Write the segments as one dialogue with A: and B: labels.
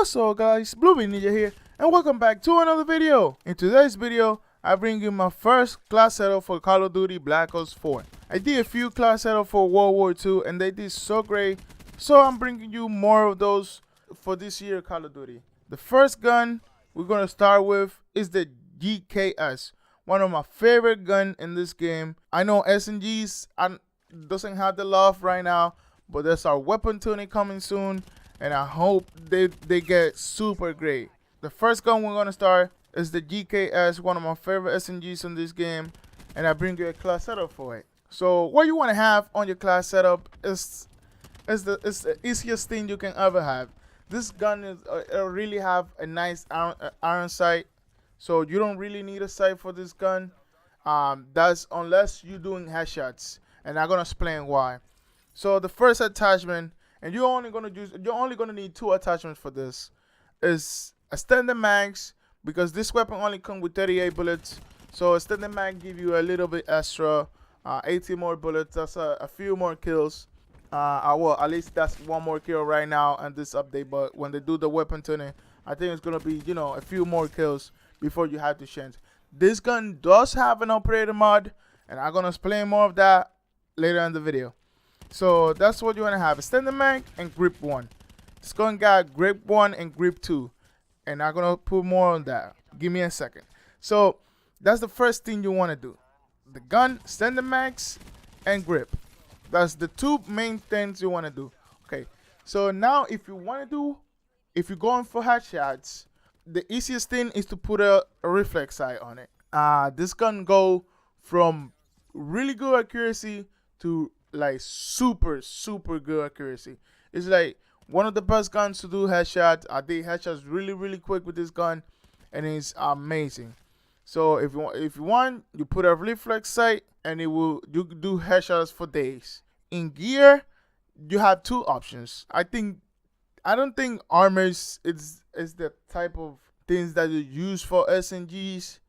A: What's up guys, Blue Ninja here and welcome back to another video. In today's video, I bring you my first class setup for Call of Duty Black Ops 4. I did a few class setup for World War II and they did so great, so I'm bringing you more of those for this year Call of Duty. The first gun we're going to start with is the GKS, one of my favorite guns in this game. I know SMGs doesn't have the love right now, but there's our weapon tuning coming soon, and I hope they get super great. The first gun we're gonna start is the GKS, one of my favorite SMGs in this game, and I bring you a class setup for it. So what you want to have on your class setup is the easiest thing you can ever have. This gun is really have a nice iron sight, so you don't really need a sight for this gun. That's unless you're doing headshots, and I'm gonna explain why. So the first attachment, and you're only gonna need two attachments for this, is a standard mags, because this weapon only comes with 38 bullets. So a standard mag give you a little bit extra, 80 more bullets. That's a few more kills. Well, at least that's one more kill right now on this update. But when they do the weapon tuning, I think it's gonna be a few more kills before you have to change. This gun does have an operator mod, and I'm gonna explain more of that later in the video. So that's what you want to have: a standard mag and grip 1. This gun got grip 1 and grip 2, and I'm gonna put more on that. Give me a second. So that's the first thing you want to do: the gun, standard mags, and grip. That's the two main things you want to do. Okay, so now if you're going for headshots, the easiest thing is to put a reflex sight on it. This gun go from really good accuracy to like super good accuracy. It's like one of the best guns to do headshots. I did headshots really quick with this gun, and it's amazing. So if you want, you put a reflex sight, and you can do headshots for days. In gear, you have two options. I don't think armors is the type of things that you use for SMGs,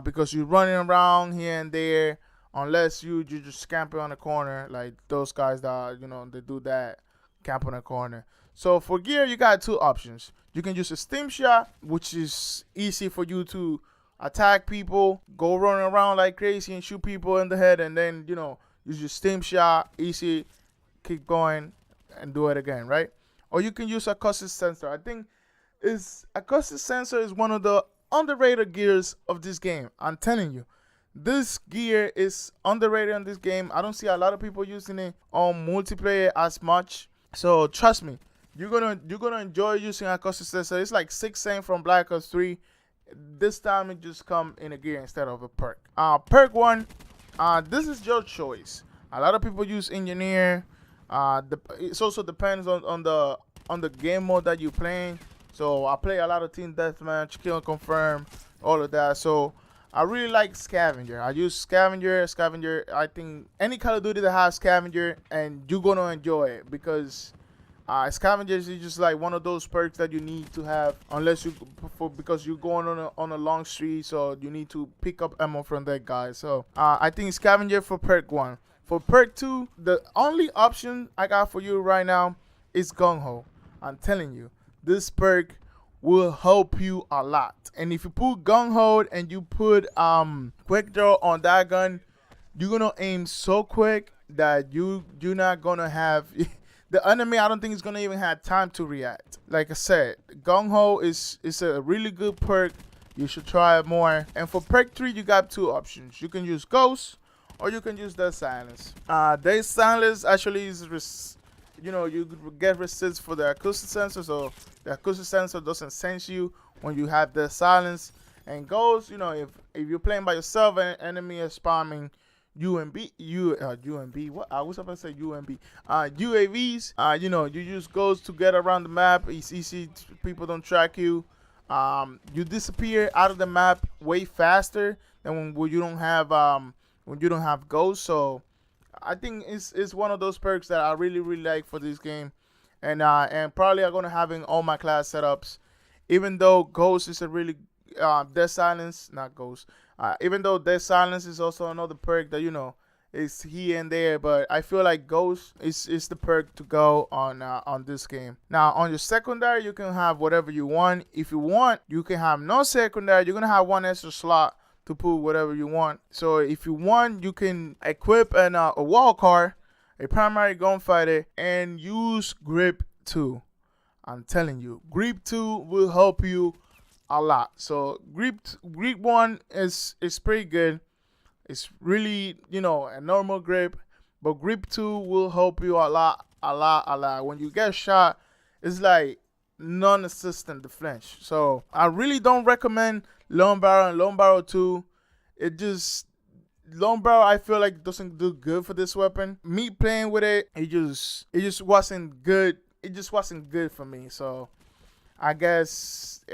A: because you're running around here and there, unless you just camp on a corner like those guys that they do that, camp on a corner. So for gear, you got two options. You can use a steam shot, which is easy for you to attack people, go running around like crazy and shoot people in the head, and then use your steam shot, easy, keep going and do it again, right? Or you can use acoustic sensor. I think acoustic sensor is one of the underrated gears of this game. I'm telling you, this gear is underrated in this game. I don't see a lot of people using it on multiplayer as much. So trust me, you're gonna enjoy using acoustic sensor. It's like 6 cents from Black Ops 3. This time it just come in a gear instead of a perk. Perk 1, this is your choice. A lot of people use engineer. It also depends on the game mode that you're playing. So I play a lot of team deathmatch, kill and confirm, all of that. So I really like scavenger. I use scavenger. I think any Call of Duty that has scavenger, and you're gonna enjoy it, because scavenger is just like one of those perks that you need to have, because you're going on a long streak, so you need to pick up ammo from that guy. So I think scavenger for perk 1. For perk 2, the only option I got for you right now is GungHo. I'm telling you, this perk will help you a lot. And if you put GungHo and you put quick draw on that gun, you're gonna aim so quick that you're not gonna have the enemy, I don't think, is gonna even have time to react. Like I said, GungHo is a really good perk. You should try it more. And for perk 3, you got two options. You can use Ghost, or you can use Dead Silence. Dead Silence actually is you get resist for the acoustic sensor, so the acoustic sensor doesn't sense you when you have Dead Silence. And Ghost, if you're playing by yourself and enemy is spamming UAVs, what I was about to say, UAVs, you use Ghost to get around the map. It's easy, people don't track you. You disappear out of the map way faster than when you don't have Ghost. So I think it's one of those perks that I really like for this game, and probably I'm gonna have in all my class setups. Even though Ghost is a really Dead Silence, not Ghost. Even though Dead Silence is also another perk that is here and there, but I feel like Ghost is the perk to go on this game. Now on your secondary, you can have whatever you want. If you want, you can have no secondary. You're gonna have one extra slot to put whatever you want. So if you want, you can equip a wall car, a primary gunfighter, and use grip 2. I'm telling you, grip 2 will help you a lot. So grip 1 is pretty good. It's really, you know, a normal grip, but grip 2 will help you a lot. When you get shot, it's like non-assistant to flinch. So I really don't recommend long barrel and long barrel 2. It just, long barrel I feel like doesn't do good for this weapon. Me playing with it, it just wasn't good. It just wasn't good for me. So I guess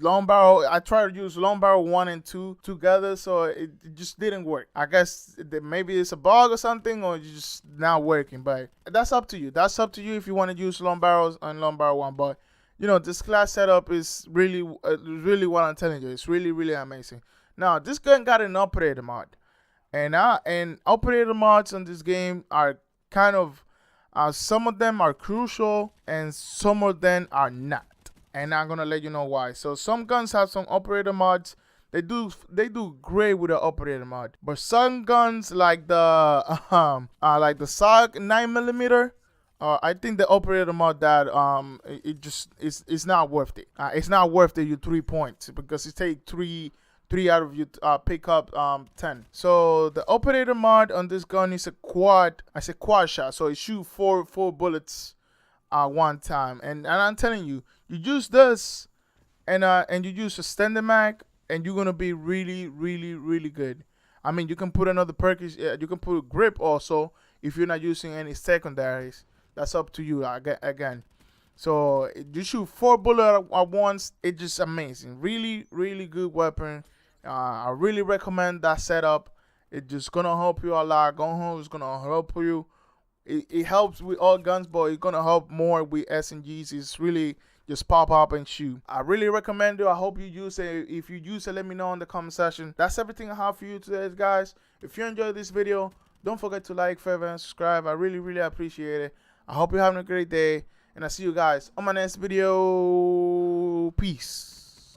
A: long barrel, I tried to use long barrel 1 and 2 together, so it just didn't work. I guess maybe it's a bug or something, or it's just not working, but that's up to you. That's up to you if you want to use long barrels and long barrel 1. But you know, this class setup is really what I'm telling you. It's really amazing. Now this gun got an operator mod, and operator mods on this game are kind of some of them are crucial and some of them are not. And I'm gonna let you know why. So some guns have some operator mods. They do great with the operator mod. But some guns like the SOG 9mm, I think the operator mod that it's not worth it. It's not worth it. You 3 points because it take three out of you pick up 10. So the operator mod on this gun is a quad. I say quad shot. So it shoot four bullets one time. And I'm telling you, you use this and you use a standard mag, and you're gonna be really good. I mean, you can put another perk. You can put a grip also if you're not using any secondaries. That's up to you again. So you shoot 4 bullets at once. It's just amazing. Really good weapon. I really recommend that setup. It's just gonna help you a lot. GungHo is gonna help you. It helps with all guns, but it's gonna help more with SMGs. It's really just pop up and shoot. I really recommend it. I hope you use it. If you use it, let me know in the comment section. That's everything I have for you today, guys. If you enjoyed this video, don't forget to like, favorite, and subscribe. I really appreciate it. I hope you're having a great day, and I'll see you guys on my next video. Peace.